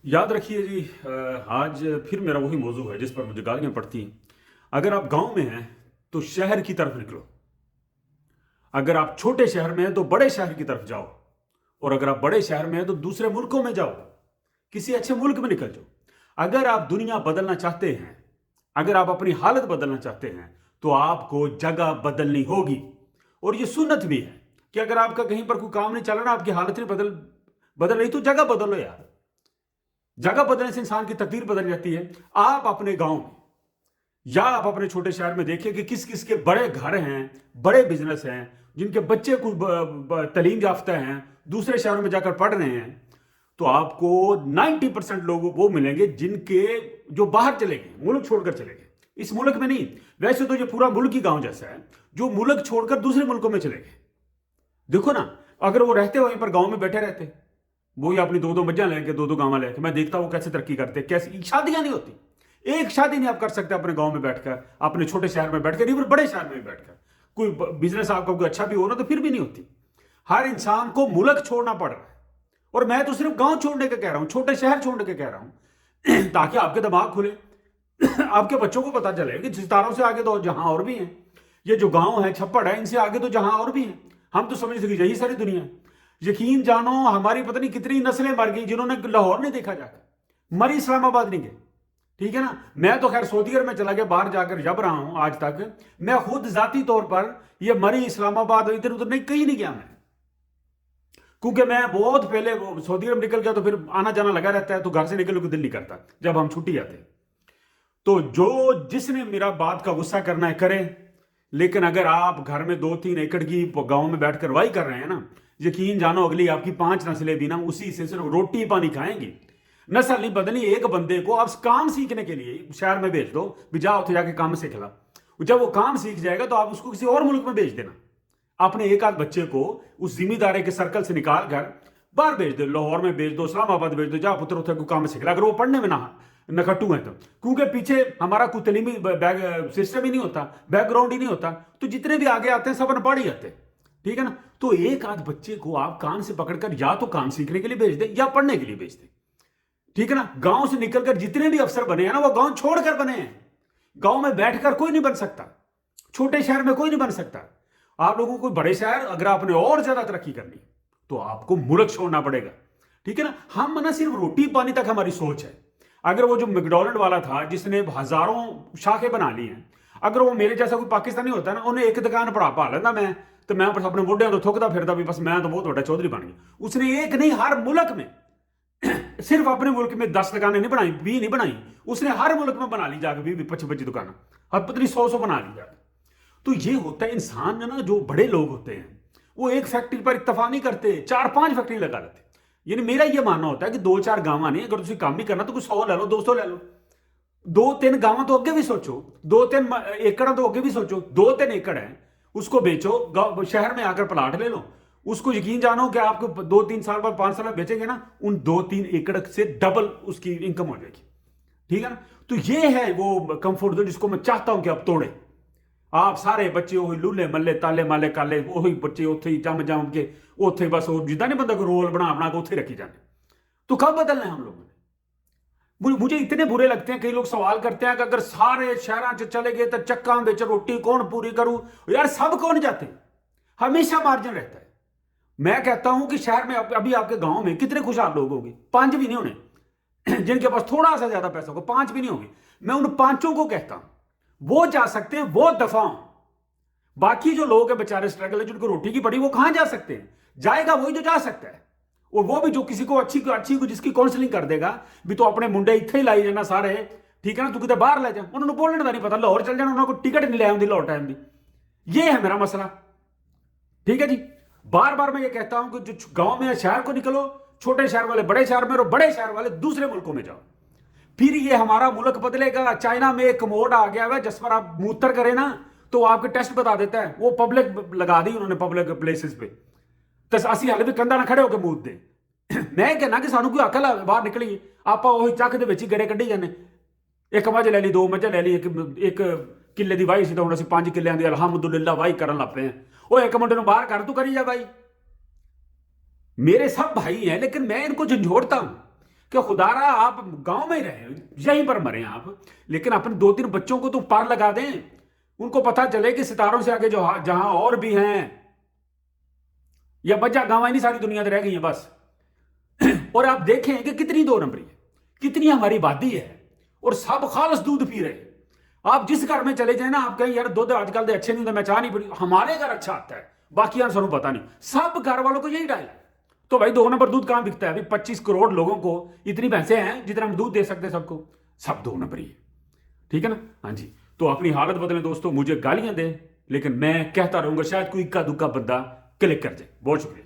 याद रखिए जी, आज फिर मेरा वही मौजू है जिस पर मुझे गालियां पड़ती हैं। अगर आप गांव में हैं तो शहर की तरफ निकलो। अगर आप छोटे शहर में हैं तो बड़े शहर की तरफ जाओ। और अगर आप बड़े शहर में हैं तो दूसरे मुल्कों में जाओ, किसी अच्छे मुल्क में निकल जाओ। अगर आप दुनिया बदलना चाहते हैं, अगर आप अपनी हालत बदलना चाहते हैं, तो आपको जगह बदलनी होगी। और ये सुन्नत भी है कि अगर आपका कहीं पर कोई काम नहीं चल रहा, आपकी हालत नहीं बदल बदल रही, तो जगह बदलो यार। जगह बदलने से इंसान की तकदीर बदल जाती है। आप अपने गांव में या आप अपने छोटे शहर में देखिए कि किस किस के बड़े घर हैं, बड़े बिजनेस हैं, जिनके बच्चे कुछ तालीम याफ्ता हैं, दूसरे शहरों में जाकर पढ़ रहे हैं। तो आपको 90% लोग वो मिलेंगे जिनके जो बाहर चले गए, मुल्क छोड़कर चले गए। इस मुल्क में नहीं, वैसे तो ये पूरा मुल्क ही गांव जैसा है, जो मुल्क छोड़कर दूसरे मुल्कों में चले गए। देखो ना, अगर वो रहते वहीं पर गांव में बैठे रहते, वो ही अपनी दो दो मज्जा लेके, दो दो गांव लेके, मैं देखता हूँ कैसे तरक्की करते, कैसे शादियां नहीं होती। एक शादी नहीं आप कर सकते अपने गांव में बैठकर, अपने छोटे शहर में बैठकर, इवन बड़े शहर में बैठकर। कोई बिजनेस आपका कोई अच्छा भी हो ना तो फिर भी नहीं होती। हर इंसान को मुल्क छोड़ना पड़ रहा है। और मैं तो सिर्फ गांव छोड़ने का कह रहा हूं, छोटे शहर छोड़ने का कह रहा हूं ताकि आपके दिमाग खुले। आपके बच्चों को पता चले कि सितारों से आगे तो जहां और भी हैं। ये जो गांव है, छप्पड़ है, इनसे आगे तो जहां और भी हैं। हम तो समझते कि यही सारी दुनिया है। यकीन जानो, हमारी पता नहीं कितनी नस्लें मर गई जिन्होंने लाहौर नहीं देखा जाकर, मरी इस्लामाबाद नहीं गए। ठीक है ना। मैं तो खैर सऊदी अरब में चला गया, बाहर जाकर जब रहा हूं आज तक। मैं खुद जाती तौर पर ये मरी, इस्लामाबाद, इधर उधर नहीं, कहीं नहीं गया मैं, क्योंकि मैं बहुत पहले सऊदी अरब निकल गया, तो फिर आना जाना लगा रहता है, तो घर से निकलने को दिल नहीं करता जब हम छुट्टी आते। तो जो जिसने मेरा बात का गुस्सा करना है करे, लेकिन अगर आप घर में 2-3 एकड़ की गांव में बैठकर वाही कर रहे हैं ना, यकीन जानो अगली आपकी 5 नस्लें भी ना उसी से सिर्फ रोटी पानी खाएंगी। नस्ल नहीं बदली। एक बंदे को आप काम सीखने के लिए शहर में भेज दो, भी जाओ तो जाके काम सीख ला। जब वो काम सीख जाएगा तो आप उसको किसी और मुल्क में भेज देना। अपने एक आध बच्चे को उस जिम्मेदारी के सर्कल से निकाल कर बाहर भेज दो, लाहौर में भेज दो, इस्लामाबाद भेज दो, जा पुत्र उतर को काम सीख ला, अगर वो पढ़ने में ना नखट्टू है तो। क्योंकि पीछे हमारा कोई तलीमी सिस्टम ही नहीं होता, बैकग्राउंड ही नहीं होता, तो जितने भी आगे आते हैं सब अनपढ़ ही आते हैं। ठीक है ना। तो एक आध बच्चे को आप कान से पकड़कर या तो काम सीखने के लिए भेज दें या पढ़ने के लिए भेज दें। ठीक है ना। गांव से निकलकर जितने भी अफसर बने हैं ना, वो गांव छोड़कर बने हैं। गांव में बैठकर कोई नहीं बन सकता, छोटे शहर में कोई नहीं बन सकता। आप लोगों को बड़े शहर, अगर आपने और ज्यादा तरक्की करनी तो आपको मुल्क छोड़ना पड़ेगा। ठीक है ना। हम ना सिर्फ रोटी पानी तक हमारी सोच है। अगर वो जो मैकडॉनल्ड वाला था जिसने हजारों शाखें बना ली हैं, अगर वो मेरे जैसा कोई पाकिस्तानी होता ना, उन्हें एक दुकान पढ़ा पा लेना मैं, तो मैं बस अपने मोढे तो थुकता फिरता भी, बस मैं तो बहुत बड़ा चौधरी बन गया। उसने एक नहीं, हर मुल्क में सिर्फ अपने मुल्क में 10 दुकानें नहीं बनाई, 20 नहीं बनाई, उसने हर मुल्क में बना ली जाकर 20-25 दुकान, हर पत्नी 100 बना ली जाकर। तो ये होता है इंसान ना, जो बड़े लोग होते हैं वो एक फैक्ट्री पर इत्तफा नहीं करते, 4-5 फैक्ट्री लगा लेते। यानी मेरा ये मानना होता है कि 2-4 गांव नहीं, अगर तुम काम भी करना तो कुछ 100 ले लो, 200 ले लो। 2-3 गांव तो अगे भी सोचो, 2-3 एकड़ तो अगे भी सोचो। 2-3 एकड़ है, उसको बेचो, शहर में आकर प्लाट ले लो। उसको यकीन जानो कि आपको 2-3 साल बाद, 5 साल बाद बेचेंगे ना, उन 2-3 एकड़ से डबल उसकी इनकम हो जाएगी। ठीक है ना। तो ये है वो कंफर्ट जोन जिसको मैं चाहता हूं कि आप तोड़े। आप सारे बच्चे वही लूले मल्ले, ताले माले काले, वही बच्चे उत्थे ही जम जम के उत्थे बस जिदा नहीं बंदा को रोल बना बना के उत्थे रखी जाने। तो कब बदलना है हम लोगों ने। मुझे इतने बुरे लगते हैं, कई लोग सवाल करते हैं कि अगर सारे शहर च चले गए तो चक्का बेच रोटी कौन पूरी करूं। यार सब कौन जाते हैं, हमेशा मार्जिन रहता है। मैं कहता हूं कि शहर में अभी आपके गांव में कितने खुशहाल लोग होंगे, 5 भी नहीं होने जिनके पास थोड़ा सा ज्यादा पैसा होगा, 5 भी नहीं होंगे। मैं उन 5 को कहता हूं वो जा सकते हैं, वो दफा। बाकी जो लोग हैं बेचारे स्ट्रगल है, जिनको रोटी की पड़ी, वो कहां जा सकते हैं। जाएगा वही जो जा सकता है। और वो भी जो किसी को अच्छी को जिसकी काउंसलिंग कर देगा भी, तो अपने मुंडे इत्थे ही लाई जाना सारे। ठीक है ना। तू कितने बाहर ले जा, उन्होंने बोलने का नहीं पता, लाहौर चल जाना, उन्होंने टिकट नहीं ले आती लाहौर टाइम की। ये है मेरा मसला। ठीक है जी। बार बार मैं ये कहता हूं कि जो गांव में शहर को निकलो, छोटे शहर वाले बड़े शहर में, और बड़े शहर वाले दूसरे मुल्कों में जाओ, फिर ये हमारा मुल्क बदलेगा। चाइना में एक मोड आ गया है जिस पर आप मूत्र करें ना तो आपके टेस्ट बता देता है। वो पब्लिक लगा दी उन्होंने, पब्लिक प्लेसेस पे। तो असी हाले भी कंधा ना खड़े होकर मूत दे। मैं कहना कि सानू कोई अकल बाहर निकली, आप चक दे विच गड़े कढ़ी जाने। एक मझ ले ली, 2 मझ ले ली, एक किले की वाही सी तो हुण असीं 5 किल्लियां दी अलहमदुलिल्लाह वाही करन लग पे हैं। वो एक मुंडे नूं बाहर कर, तू करी जा भाई। मेरे सब भाई हैं, लेकिन मैं इनको झंझोड़ता हूं کہ خدا رہا آپ گاؤں میں ہی رہیں یہیں پر مریں آپ، لیکن اپنے 2-3 بچوں کو تو پار لگا دیں، ان کو پتہ چلے کہ ستاروں سے آگے جو جہاں اور بھی ہیں، یا بچہ گاؤں نہیں ساری دنیا رہ گئی ہیں بس۔ اور آپ دیکھیں کہ کتنی 2 نمبری ہے، کتنی ہماری آبادی ہے، اور سب خالص دودھ پی رہے ہیں۔ آپ جس گھر میں چلے جائیں نا، آپ کہیں یار دودھ آج کل دے اچھے نہیں ہوتے، میں چاہ نہیں پڑی، ہمارے گھر اچھا آتا ہے، باقی سنوں پتہ نہیں، سب گھر والوں کو یہی ڈال ہے۔ تو بھائی 2 نمبر دودھ کہاں بکتا ہے؟ ابھی 25 کروڑ لوگوں کو اتنی بھینسیں ہیں جتنا ہم دودھ دے سکتے ہیں سب کو، سب 2 نمبر ہی ہے، ٹھیک ہے نا؟ ہاں جی، تو اپنی حالت بدلیں دوستو، مجھے گالیاں دیں لیکن میں کہتا رہوں گا، شاید کوئی اکا دکا بندہ کلک کر جائے۔ بہت شکریہ۔